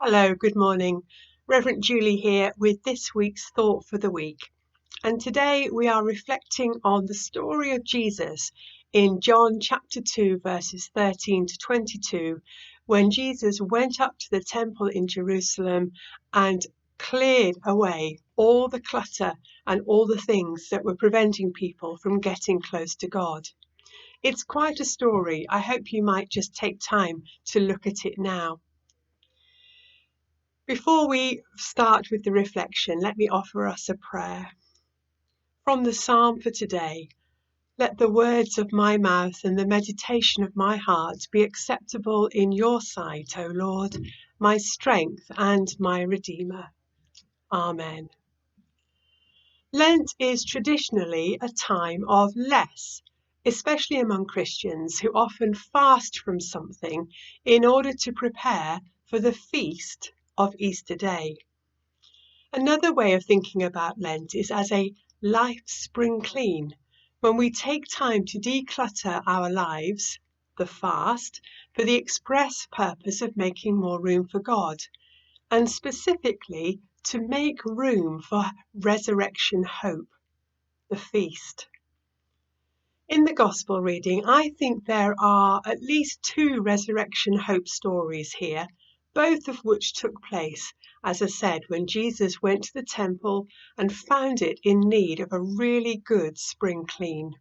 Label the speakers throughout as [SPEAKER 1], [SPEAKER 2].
[SPEAKER 1] Hello, good morning. Rev'd Julie here with this week's Thought for the Week. And today we are reflecting on the story of Jesus in John chapter 2, verses 13 to 22, when Jesus went up to the temple in Jerusalem and cleared away all the clutter and all the things that were preventing people from getting close to God. It's quite a story. I hope you might just take time to look at it now. Before we start with the reflection, let me offer us a prayer. From the psalm for today, let the words of my mouth and the meditation of my heart be acceptable in your sight, O Lord, my strength and my Redeemer. Amen. Lent is traditionally a time of less, especially among Christians who often fast from something in order to prepare for the feast of Easter Day. Another way of thinking about Lent is as a life spring clean, when we take time to declutter our lives, the fast, for the express purpose of making more room for God, and specifically to make room for resurrection hope, the feast. In the Gospel reading, I think there are at least two resurrection hope stories here, both of which took place, as I said, when Jesus went to the temple and found it in need of a really good spring clean.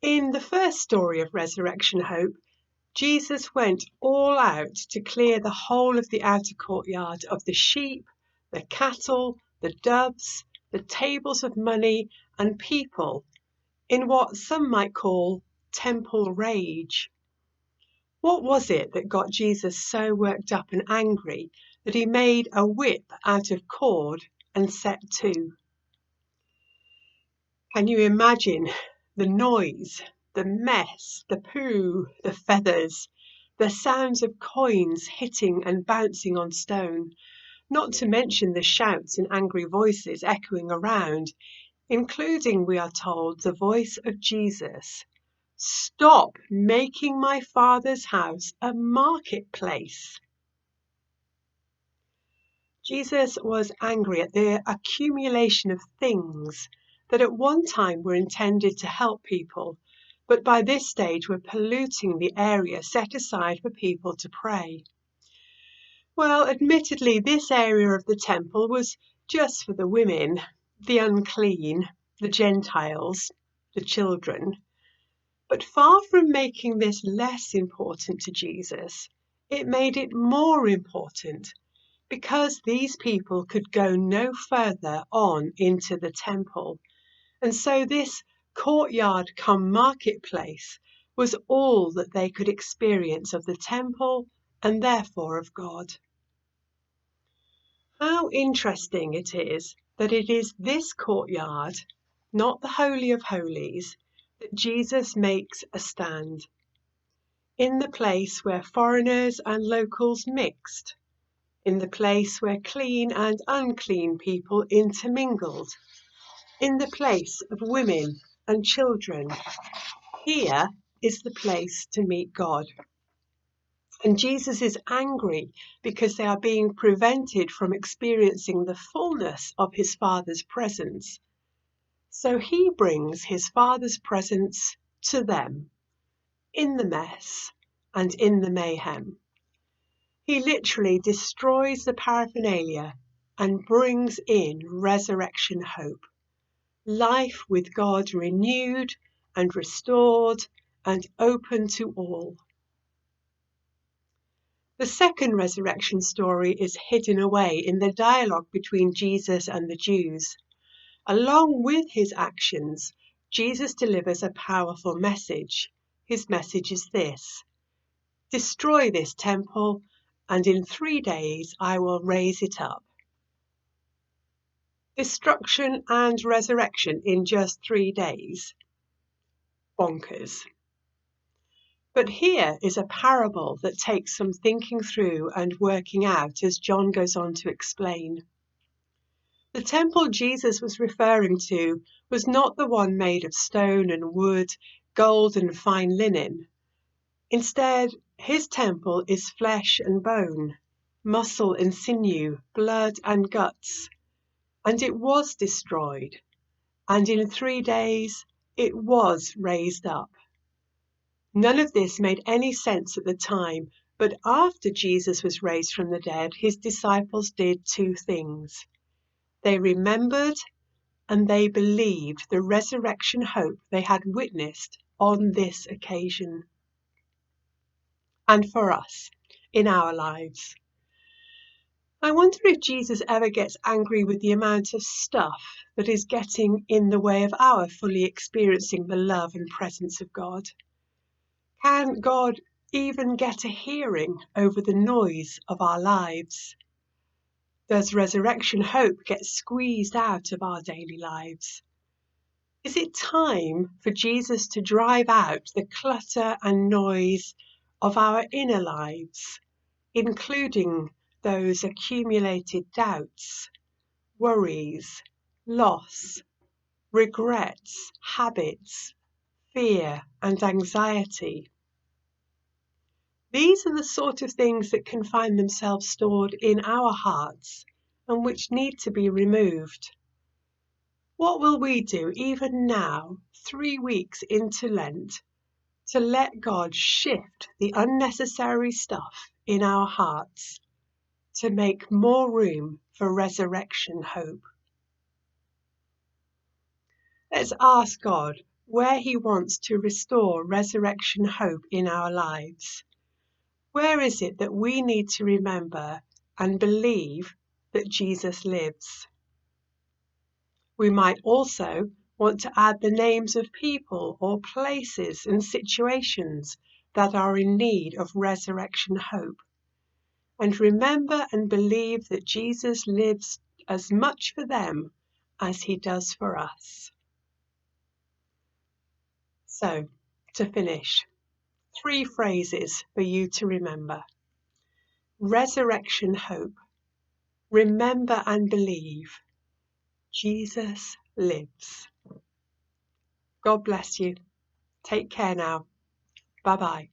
[SPEAKER 1] In the first story of resurrection hope, Jesus went all out to clear the whole of the outer courtyard of the sheep, the cattle, the doves, the tables of money and people, in what some might call temple rage. What was it that got Jesus so worked up and angry that he made a whip out of cord and set to? Can you imagine the noise, the mess, the poo, the feathers, the sounds of coins hitting and bouncing on stone, not to mention the shouts and angry voices echoing around, including, we are told, the voice of Jesus. Stop making my Father's house a marketplace. Jesus was angry at the accumulation of things that at one time were intended to help people, but by this stage were polluting the area set aside for people to pray. Well, admittedly, this area of the temple was just for the women, the unclean, the Gentiles, the children. But far from making this less important to Jesus, it made it more important, because these people could go no further on into the temple. And so this courtyard come marketplace was all that they could experience of the temple and therefore of God. How interesting it is that it is this courtyard, not the Holy of Holies, that Jesus makes a stand, in the place where foreigners and locals mixed, in the place where clean and unclean people intermingled, in the place of women and children. Here is the place to meet God. And Jesus is angry because they are being prevented from experiencing the fullness of his Father's presence. So he brings his Father's presence to them, in the mess and in the mayhem. He literally destroys the paraphernalia and brings in resurrection hope, life with God renewed and restored and open to all. The second resurrection story is hidden away in the dialogue between Jesus and the Jews. Along with his actions, Jesus delivers a powerful message. His message is this: destroy this temple, and in 3 days I will raise it up. Destruction and resurrection in just 3 days. Bonkers. But here is a parable that takes some thinking through and working out, as John goes on to explain. The temple Jesus was referring to was not the one made of stone and wood, gold and fine linen. Instead, his temple is flesh and bone, muscle and sinew, blood and guts, and it was destroyed, and in 3 days it was raised up. None of this made any sense at the time, but after Jesus was raised from the dead, his disciples did 2 things. They remembered and they believed the resurrection hope they had witnessed on this occasion. And for us, in our lives, I wonder if Jesus ever gets angry with the amount of stuff that is getting in the way of our fully experiencing the love and presence of God. Can God even get a hearing over the noise of our lives? Does resurrection hope get squeezed out of our daily lives? Is it time for Jesus to drive out the clutter and noise of our inner lives, including those accumulated doubts, worries, loss, regrets, habits, fear, and anxiety? These are the sort of things that can find themselves stored in our hearts and which need to be removed. What will we do even now, 3 weeks into Lent, to let God shift the unnecessary stuff in our hearts to make more room for resurrection hope? Let's ask God where He wants to restore resurrection hope in our lives. Where is it that we need to remember and believe that Jesus lives? We might also want to add the names of people or places and situations that are in need of resurrection hope. And remember and believe that Jesus lives as much for them as he does for us. So, to finish, 3 phrases for you to remember. Resurrection hope. Remember and believe. Jesus lives. God bless you. Take care now. Bye-bye.